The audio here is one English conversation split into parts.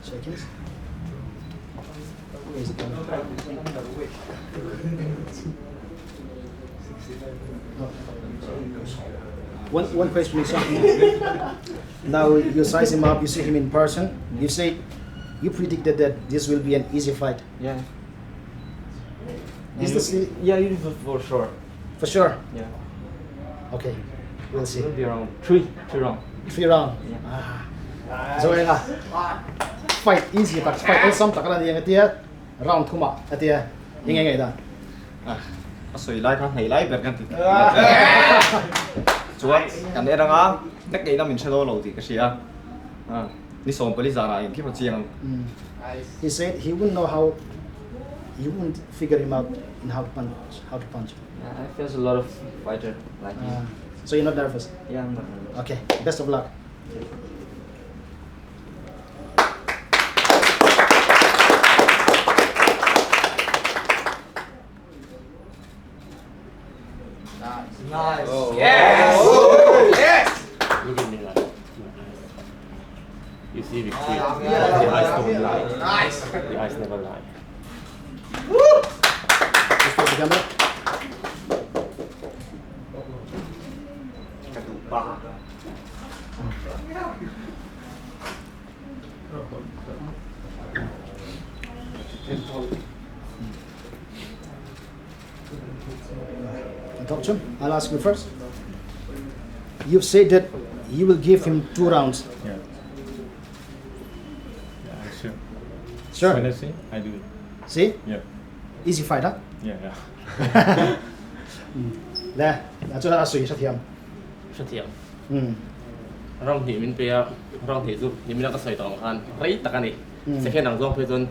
Seconds. Where is it coming? One question is something. Now you size him up, you see him in person, you say you predicted that this will be an easy fight. Yeah. Is this Yeah, you for sure. for sure? Yeah. Okay, we'll see. It'll be around three rounds. 3 round. So nga fight easy tak fight all some takala yang atia round kuma atia ingai da. Soi lai kan hei lai ber kan ti. Chuan kan era nga tek dei na min chelo lo ti ka sia. Ni som pali zara in ki pa chiang. He said he wouldn't know how, he wouldn't figure him out in how to punch. Yeah, I feel a lot of fighter like him. So you're not nervous? Yeah, I'm not nervous. Okay, best of luck. Nice. Oh. Yes. Oh. Yes. Look at me like. You see, the eyes don't lie. Nice. The eyes never lie. Just for the camera. Doctor, I'll ask you first. You've said that you will give him 2 rounds. Yeah. Yeah, sure. Sure. When I see, I do it. See? Yeah. Easy fight, huh? Yeah, yeah. Nè, là cho ta suy sát thiam. Rất thiểu. Ừ. Rong thì mình bây rong thì giúp thì mình đã có sợi tỏng khan. Rất tắc anh đi. Sẽ khen đằng rong phía trên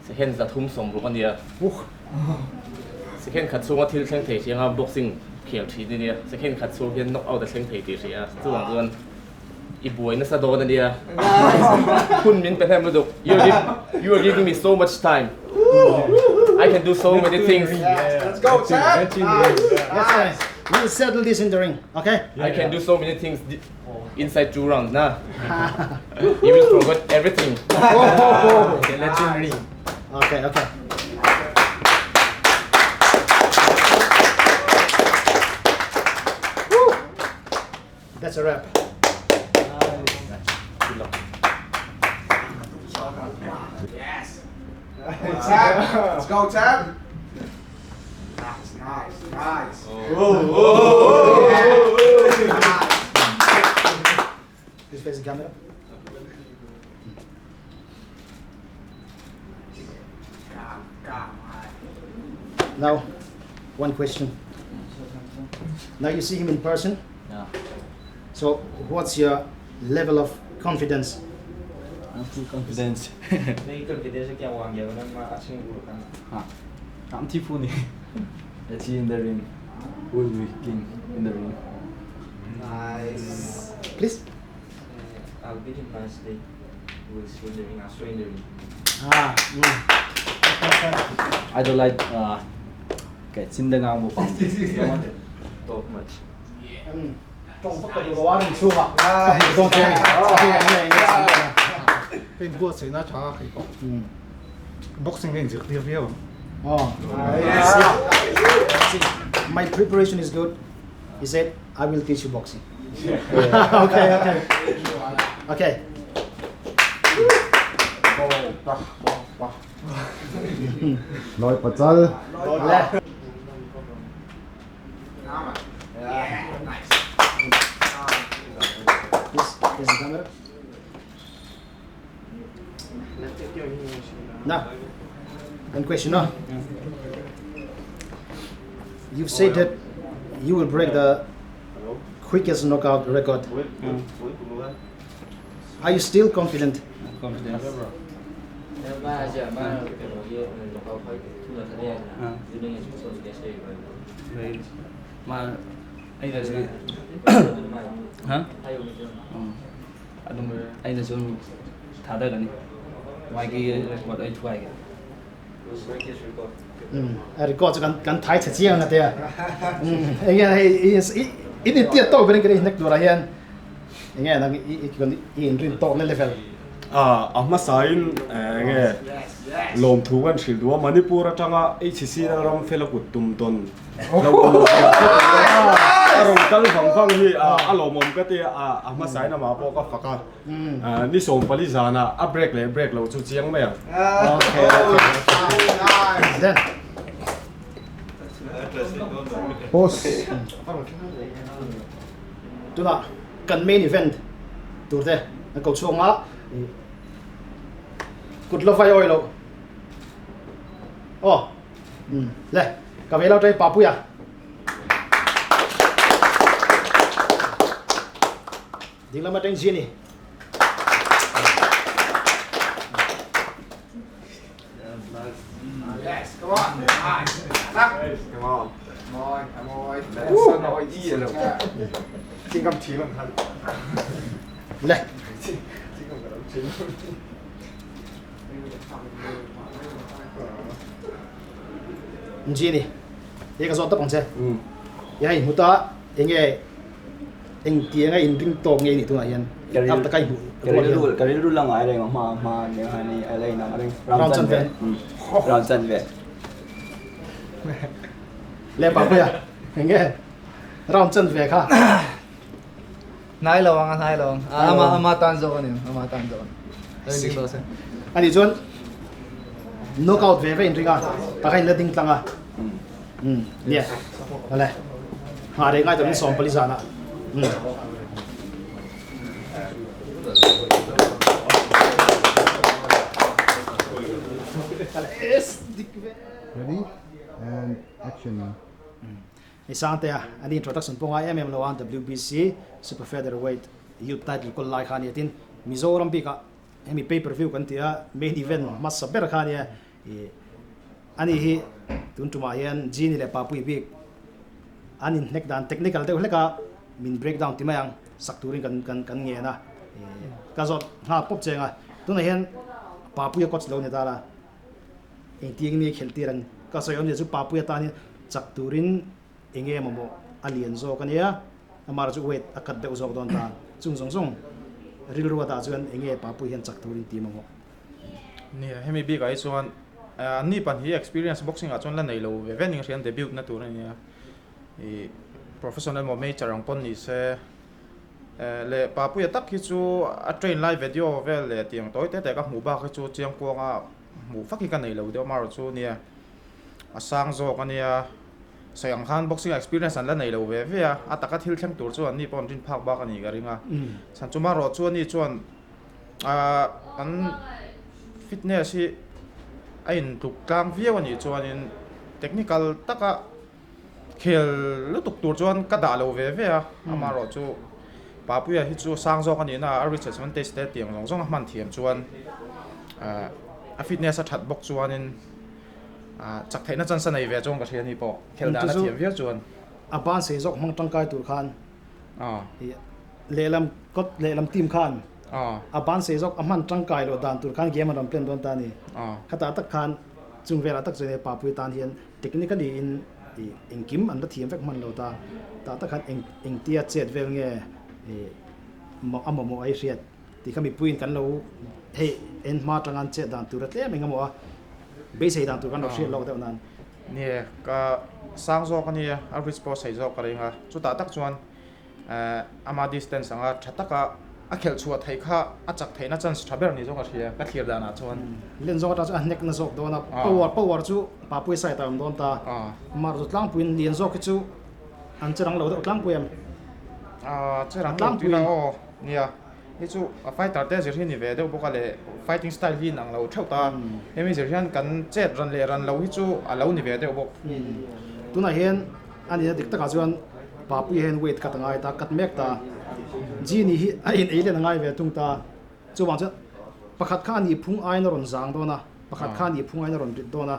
sẽ khen ra thum sòng ruộng đi. Sẽ khen khát xuống til sang thể sang boxing kiểu chỉ đi. Sẽ khen khát xuống khen knock out sang thể thì sẽ tu bằng tuần. I buổi nó sẽ đổ đi. Kun mình phải làm được. You are giving me so much time. I can do so many things. Let's go, Tab. That's nice. We'll settle this in the ring, okay? I can do so many things inside 2 rounds. Nah. You will forget everything. Okay, Legendary. okay. Woo! That's a wrap. Good luck. Yes. Tab. Let's go, Tab. Nice. Please face the camera. Now, one question. Now you see him in person. Yeah. So, what's your level of confidence? I'm full confidence. Đây cần cái đấy sẽ hoàng nhiều năm mà xin của Ah, I'm too funny. Let's see in the ring. Who will be king in the ring? Nice. Please. I'll beat him nicely. We'll swing the ring. I'll swing the ring. I don't like cái xin đừng ngang một phòng. Talk much. Trong tất cả đều có mình xua ạ. Don't Bên vua sẽ nói cho cái boxing lên dược tiêu tiêu. Oh, see, my preparation is good. He said, I will teach you boxing. Okay. Nói bật ra. Here's the camera. Now, one question, no? You've said that you will break the quickest knockout record. Are you still confident? Confidence. Vậy mà anh là gì? Hả? Anh là xuống thả đây là đi. Ngoài cái record ấy thui cái. Record cho kan thai cha chiang na te. In tiệt to bên cái này neck dora hian. Nghe là cái con in rin to lên level. amma sain nge lom thu kan thil duwa Manipur atanga HCC na ram fela kutum ton arong kal phang phang hi alomom ka te amma sain ma po ka faka ni som pali zana a break lo chu chiang me Okay. Then Pause. tuna kan main event turte na ko chunga kutlo fai oilo le ka vela trai papuya dingla ma teng jini Yes, come on. Nice. Come on. Come on, come on. That's so noisy. Chính cầm chí bằng thân. le jini ye ka zo ta pangche ya hi muta enge eng ti nga in ring to nge ni tuna yan am ta kai bu Karil ru lang ai đây mà nếu hai ni ai đây nào đây Round chân về. round chân về le papuya enge round chân về kha Nai lawang, nai lawang. Ama tanzo kan yun, ama tanzo kan. Hindi ko kasi. ani chon knockout ve ve in ringa ta kai letting tlanga yeah ale ha re ngai to ni som pali sana Ready? And action. Isante ani introduction ponga MM1 WBC super featherweight youth title ko lai khani tin Mizoram bika hemi pay-per-view kan tia main event mas saber khani ani hi tuntuma hian jini le papui bik ani nek dan technical te leka min breakdown timayang sakturin kan nge na ka zot ha pop chenga tuna hian papui coach lo ne dala eng ni kheltiran ka soyon je chu papui ta ni sakturin enge momo alien zo kania amar chu wait akat de uzok don ta chung ril ruwa ta chuan enge papu hian chak thurin ti momo Ni hemi big ai chuan ni pan hi experience boxing a chuan la nei lo ve vening rian debut na tur ni i professional mo me charang pon ni se le papu ya tak hi chu a train live video vel le tiang toy te ka mu ba kha chu chiang ko nga mu fakhi kan nei lo de mar chu ni a sang zo kania sayang khan boxing experience an la nei lo ve ve a taka thil thleng tur chuan ni pon rin phak ba ka ni garinga san chuma ro chuan ni chuan an fitness hi ain tuk tlang viaw ani chuan in technical taka khel lu tuk tur chuan ka da lo ve ve a ama ro chu papuya hi chu sang zo ka ni na a research man test te tiang long zong man thiam chuan a fitness a that box chuan in chắc thấy nó chân sân này về trong cái này po theo đã là thiểm viết chuẩn aban se jok mang tang kai tur khan le lam team khan aban se jok aman tang kai lo dan tur khan game ram plan don ta ni khata tak khan chung vela tak jene papu tan hian technically in kim an da thiam vek man lo ta tak khan eng tia chet vel nge mo amamo ai riat ti kami puin kan lo he en ma tangan chet dan tur tle me ngamo bây giờ đang tụi con đọc chuyện lâu đâu nan nè cái sang zo cái này a response sai zo cái này chú ta tak chuan ama distance anga thata ka a khel chuat thei kha a chak theina chance thaber ni zo ka thia ka thir dana chuan len zo ta chu nek na zok do na power chu pa pui sai tam don ta mar zo tlang puin lien zo ki chu an cherang lo do tlang puem cherang tlang tu na o nia hi chu a fighter te zir hi ni ve deuh boka le fighting style hi nang lo theu ta hemi zir hian kan chet ran le ran lo hi chu a lo ni ve deuh bok tuna hian ani dik taka chuan pa pui hian weight kat ngai ta kat mek ta ji ni hi a in ele ngai ve tung ta chu wang cha pakhat kha ni phung ai na ron zang do na pakhat kha ni phung ai na ron rit do na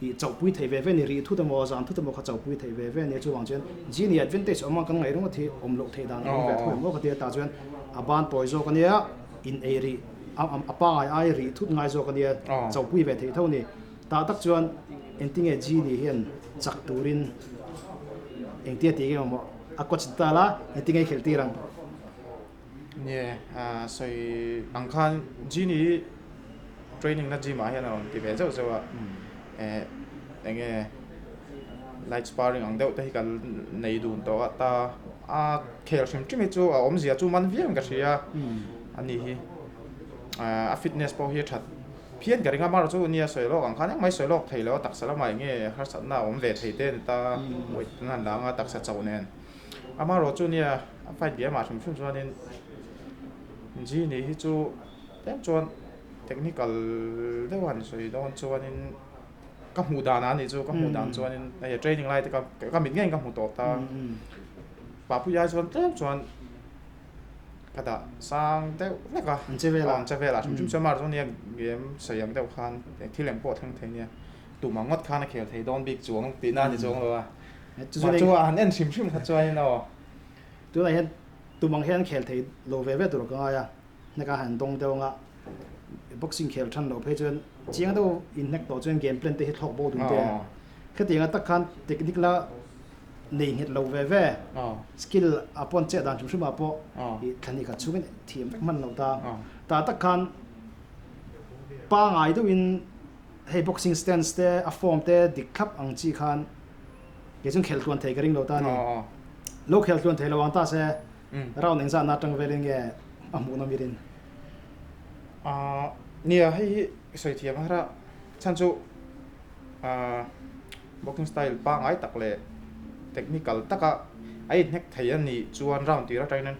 i chau pui thei ve ve ni ri thu ta mo zang thu ta mo kha chau pui thei ve ve ni chu wang chen ji ni advantage omang kan ngai rong thi om lo thei dan ve thu mo kha ta chuan aban poizo kania in eri apa ai ri thut ngai zo kania chau pui ve thei tho ni ta tak chuan enting e ji ni hian chak turin engtia ti ge mo a coach ta la enting e khel ti rang เนี่ย所以อังคารจีนี่ training นั่นจีมาเห็นเราที่เป็นเจ้าว่าอย่างเงี้ย light sparring อังเดียวแต่ที่กันในดูนตัวตาเคลชิมที่ไม่จู่อมเสียจู่มันเวียนกันเสียอันนี้fitness พอเฮียชัดเพี้ยนกันงั้นมาเราจู่เนี่ยสวยโลกอังคารยังไม่สวยโลกไทยแล้วตักสลับมาอย่างเงี้ยฮัสน่าอมเวทไทยเต้นตาเวทนั่นหลังตักสะเจ้าเนี่ยมาเราจู่เนี่ยไฟเดียมาชมชวนนี่จีนี่ที่จู่เต็มชวนเทคนิคได้วันสวยโดนชวนนี่ก็หูดานะนี่จู่ก็หูดานชวนนี่ไอ้ training ไล่แต่ก็มีเงี้ยก็หูต่อตาป่าผู้ใหญ่ชวนเต็มชวนก็ได้สร้างแต่นี่ก็จะเวลาชุมชนมาตรงนี้เกมเสียงเดียวกันที่แหลมปวดทั้งทีเนี่ยตู่มังงดข้างในเขียวไทยโดนบิ๊กจวงตีหน้านี่จวงเลยว่ะมาจวงอันนี้ชิมขัดจวงนี่เนาะตัวไหนเห็นตัวมังเห็นเขียวไทยโลเวเวตัวก็ไงในการหันตรงเดียวงะบ็อกซิ่งเขียวทันโลเพจนเจียงตัวอินเน็กตัวจนเกมเพลนที่ฮิตฮอกโบดุนเดียแค่ตีงตักขันเทคนิคละนี่ฮิตโลเวเวสกิลอัปอนเจดันชุมชุมอัปทันทีขัดช่วยทีมมันเราตาตักขันป้าไงตัวอินให้บ็อกซิ่งสแตนส์เตะอัฟฟอร์มเตะดิคับอังจีขันเกี่ยงเขียวตัวไทยกระดิ่งเราตานี่โลกเขียวตัวไทยเราวันตาเสเราหนึ่งจะนัดจังเวลิงเงี้ยอามูนมิรินเนี่ยให้สวยเทียมนะครับฉันจูboxing style ป้าไงตักเลยเทคนิคตักไอ้เน็กไทยนี่จวนเราตีเราใจนั้น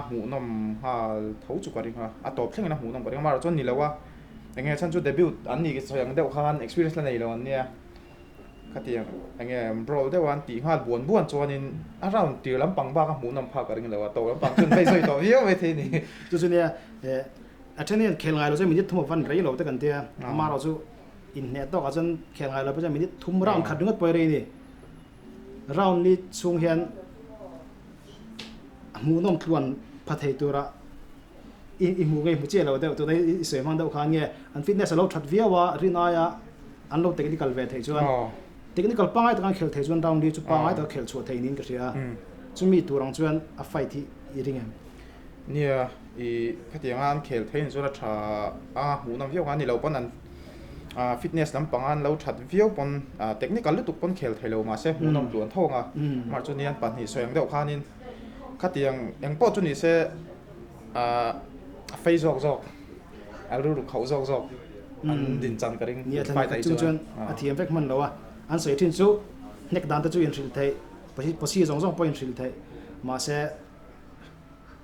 หูนมเขาจุกกระดิ่งตบเช่นนั้นหูนมกระดิ่งมาเราจนนี่แล้วว่าอย่างเงี้ยฉันจูเดบิวต์อันนี้ก็สวยอย่างเดียวกัน experience แล้วในเราเนี่ยขัดยังอย่างเงี้ยโปรได้วันตีห้าบวนจวนนี่เราตีลำปังบ้ากับหูนมพากระดิ่งแล้วว่าโตลำปังจนไปสวยโตเยอะไปทีนี้จุดเนี่ยอันนี้เขียนไงเราจะมีนิดทุ่มฟันไรเราแต่กันเดียมาเราจะอินเน็ตต้องอาจจะเขียนไงเราจะมีนิดทุ่มร่างขัดดึงไปเลยนี่ร่างนี้ช่วงเห็นมูน้องทวนพัฒนาตัวละอีมูไงมูเจเราเดี๋ยวตัวนี้สวยมากเดี๋ยวข้างเงี้ยอันฟิตเนสเราชัดเวียว่ารินายอันเราเทคนิคเวทให้ชวนเทคนิคปังไอ้ตัวการเขียนให้ชวนร่างนี้จุดปังไอ้ตัวเขียนชัวร์เทคนิคก็เสียจุดมีตัวร่างชวนอัฟไฟที่อีริงเนี่ยขัดยังงานเขียนเทนส่วนช้าหูน้ำเวียวงานนี่เราปนนั้นฟิตเนสลำปังอันเราชัดเวียวปนเทคนิคการลุตุปนเขียนไทยเรามาเสียหูน้ำล้วนท่องมาจุดนี้อันปันหิสวยอย่างเดียวข้านี่ขัดยังปอจุดนี้เสียไฟจอกรู้เขาจอกอันดินจันกระดิ่งเนี่ยท่านจุดจวนที่เอ็มเฟกมันเราอันสวยที่สุดเน็กดันตัวจุดอินทรีย์ไทยพอซีจอกพออินทรีย์ไทยมาเสีย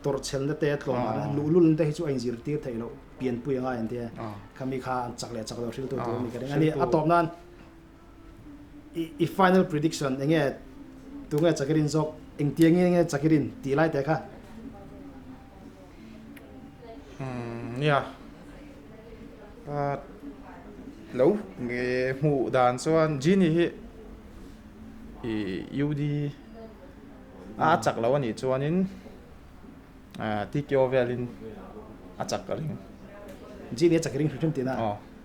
ตัวเชลน์เตะตลอดนะลุลเตะให้ช่วยอินซีร์ตีไทยเราเปลี่ยนปุยง่ายอันเดียคำมีค่าจักรเราชิลตัวมีกันอันนี้อัตบนั้นอี final prediction อย่างเงี้ยตัวเงี้ยจักรินซอกเอ็งเตียงเงี้ยจักรินตีไล่แต่ค่ะเนี่ยแล้วเงี้ยหูด่านส่วนจีนี่ยูดีจักรเราอันนี้ส่วนนี้ที่เกี่ยวกับเรื่องจักรลิงจีนี่จักริงชุดที่น่ะ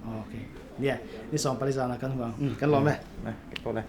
โอเคเนี่ยนี่สองปริศนากันหัวกันลองไหมเก็บตัวเลย